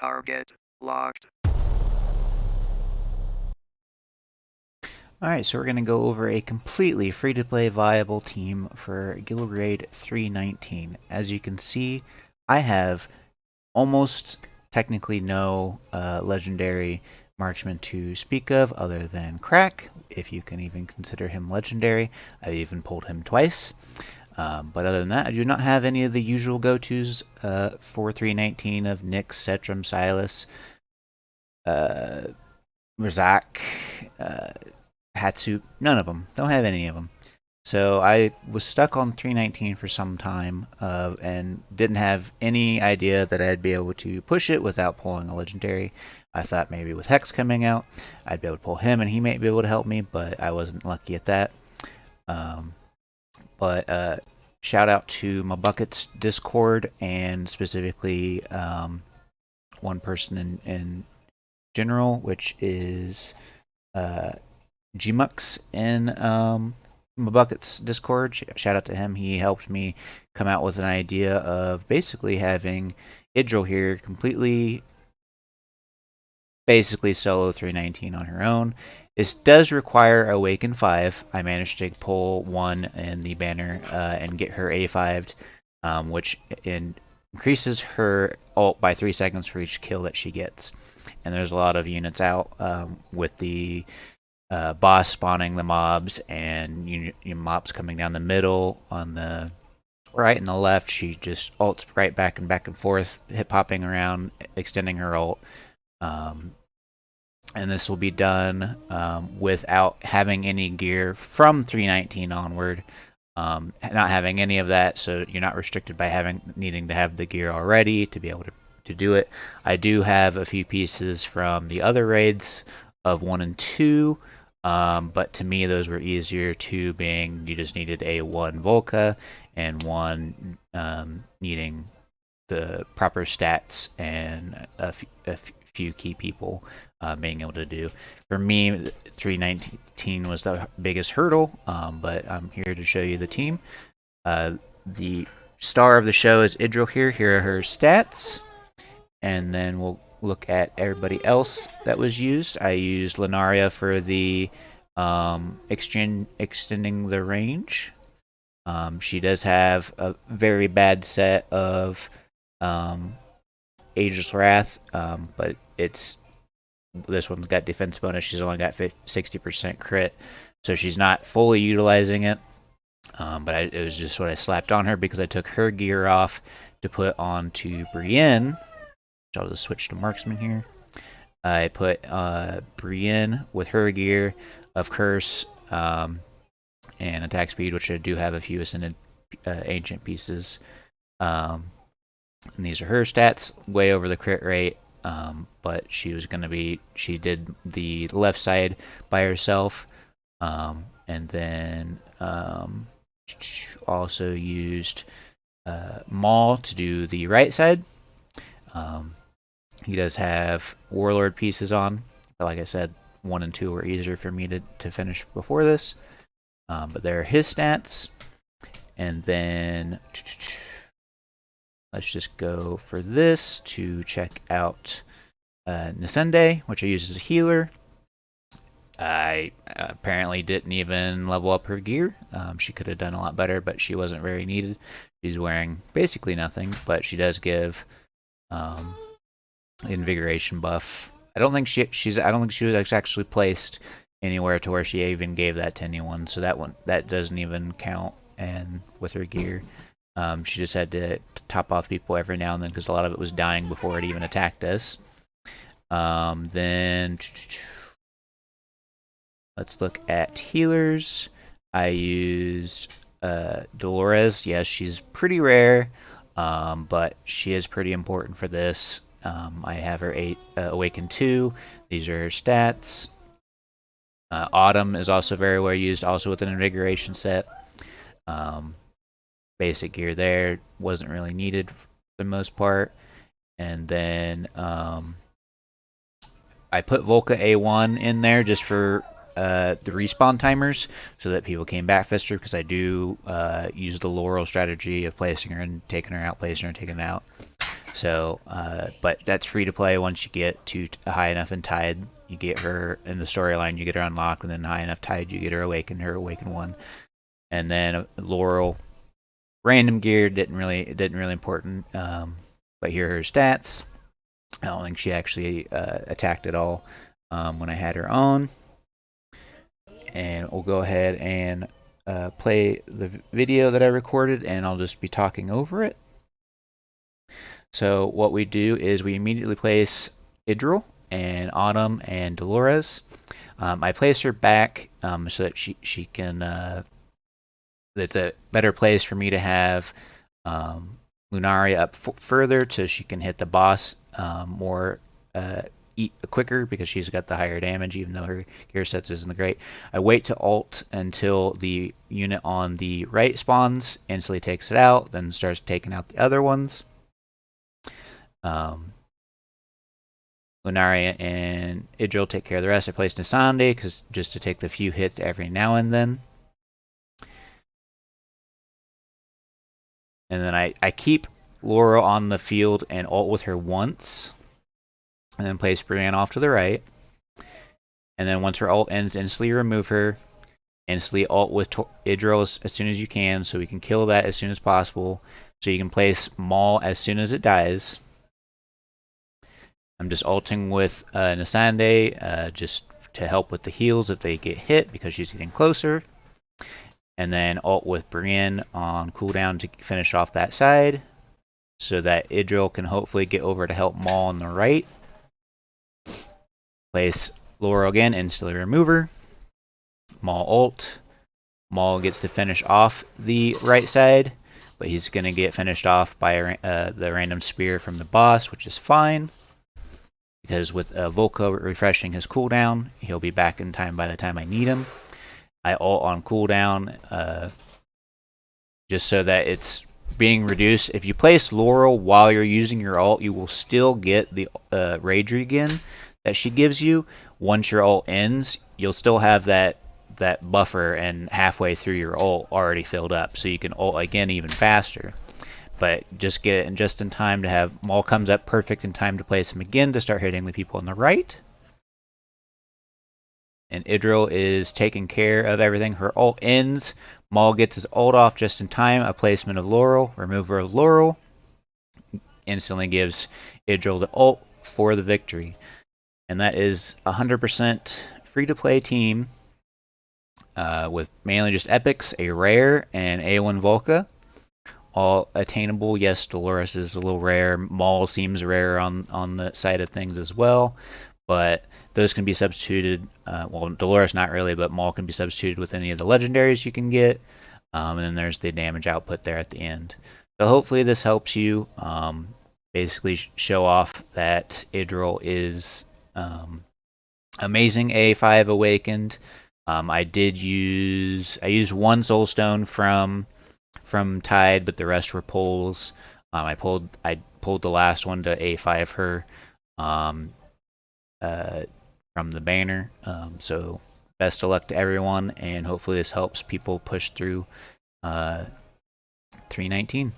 Target locked. Alright, so we're going to go over a completely free-to-play viable team for Guild Raid 319. As you can see, I have almost technically no legendary marksman to speak of other than Crack, if you can even consider him legendary. I've even pulled him twice. But other than that, I do not have any of the usual go-tos for 319 of Nyx, Cetrum, Silas, Razak, Hatsu, none of them. Don't have any of them. So I was stuck on 319 for some time and didn't have any idea that I'd be able to push it without pulling a legendary. I thought maybe with Hex coming out, I'd be able to pull him and he might be able to help me, but I wasn't lucky at that. Um, but shout out to Mabucket's Discord and specifically one person in general, which is Jimux in Mabucket's Discord. Shout out to him. He helped me come out with an idea of basically having Idril here completely, basically solo 319 on her own. This does require Awaken 5. I managed to pull one in the banner and get her A5'd, which increases her ult by 3 seconds for each kill that she gets. And there's a lot of units out with the boss spawning the mobs and mobs coming down the middle on the right and the left. She just ults right back and forth, hip hopping around, extending her ult. And this will be done without having any gear from 319 onward. Not having any of that, so you're not restricted by needing to have the gear already to be able to do it. I do have a few pieces from the other raids of 1 and 2, but to me those were easier. 2 being you just needed a 1 Volca and 1 needing the proper stats and a few key people being able to do. For me, 319 was the biggest hurdle, but I'm here to show you the team. The star of the show is Idril here. Here are her stats, and then we'll look at everybody else that was used. I used Lunaria for the extending the range. She does have a very bad set of Aegis Wrath, but this one's got defense bonus. She's only got 60% crit, so she's not fully utilizing it. But it was just what I slapped on her because I took her gear off to put onto Brienne. So I'll just switch to marksman here. I put Brienne with her gear of Curse and attack speed, which I do have a few ascended ancient pieces. And these are her stats, way over the crit rate. But she did the left side by herself, and then also used Maul to do the right side. He does have Warlord pieces on, but like I said, 1 and 2 were easier for me to finish before this. But there are his stats, and then let's just go for this to check out Nasende, which I use as a healer. I apparently didn't even level up her gear. She could have done a lot better, but she wasn't very needed. She's wearing basically nothing, but she does give invigoration buff. I don't think she was actually placed anywhere to where she even gave that to anyone, so that doesn't even count. And with her gear, she just had to top off people every now and then because a lot of it was dying before it even attacked us. Then let's look at healers. I used Dolores. Yes, she's pretty rare, but she is pretty important for this. I have her Awaken 2. These are her stats. Autumn is also very well used, also with an invigoration set. Basic gear there wasn't really needed for the most part. And then I put Volca A1 in there just for the respawn timers so that people came back faster, because I do use the Laurel strategy of placing her and taking her out, placing her and taking her out. So, but that's free to play once you get to high enough in Tide. You get her in the storyline, you get her unlocked, and then high enough Tide, you get her Awaken 1. And then Laurel, random gear, didn't really important. But here are her stats. I don't think she actually attacked at all when I had her on. And we'll go ahead and play the video that I recorded, and I'll just be talking over it. So what we do is we immediately place Idril and Autumn and Dolores. I place her back so that she can. It's a better place for me to have Lunaria up further so she can hit the boss more quicker because she's got the higher damage, even though her gear sets isn't great. I wait to ult until the unit on the right spawns, instantly takes it out, then starts taking out the other ones. Lunaria and Idril take care of the rest. I placed Nasande just to take the few hits every now and then. And then I keep Laurel on the field and ult with her once. And then place Brienne off to the right. And then once her ult ends, instantly remove her. Instantly ult with Idril as soon as you can, so we can kill that as soon as possible. So you can place Maul as soon as it dies. I'm just ulting with Nasande just to help with the heals if they get hit because she's getting closer. And then ult with Brienne on cooldown to finish off that side so that Idril can hopefully get over to help Maul on the right. Place Laurel again, instantly remove her. Maul ult. Maul gets to finish off the right side, but he's going to get finished off by the random spear from the boss, which is fine. Because with Volko refreshing his cooldown, he'll be back in time by the time I need him. I ult on cooldown just so that it's being reduced. If you place Laurel while you're using your ult, you will still get the rage regen that she gives you. Once your ult ends, you'll still have that buffer and halfway through your ult already filled up, so you can ult again even faster. But just get it in just in time to have Maul comes up perfect in time to place him again to start hitting the people on the right. And Idril is taking care of everything. Her ult ends. Maul gets his ult off just in time. A placement of Laurel, remover of Laurel, instantly gives Idril the ult for the victory. And that is 100% free-to-play team with mainly just epics, a rare, and A1 Volca. All attainable. Yes, Dolores is a little rare. Maul seems rare on the side of things as well. But those can be substituted. Well, Dolores not really, but Maul can be substituted with any of the legendaries you can get. And then there's the damage output there at the end. So hopefully this helps you basically show off that Idril is amazing A5 Awakened. I used one Soulstone from Tide, but the rest were pulls. I pulled the last one to A5 her from the banner. So best of luck to everyone, and hopefully this helps people push through 319.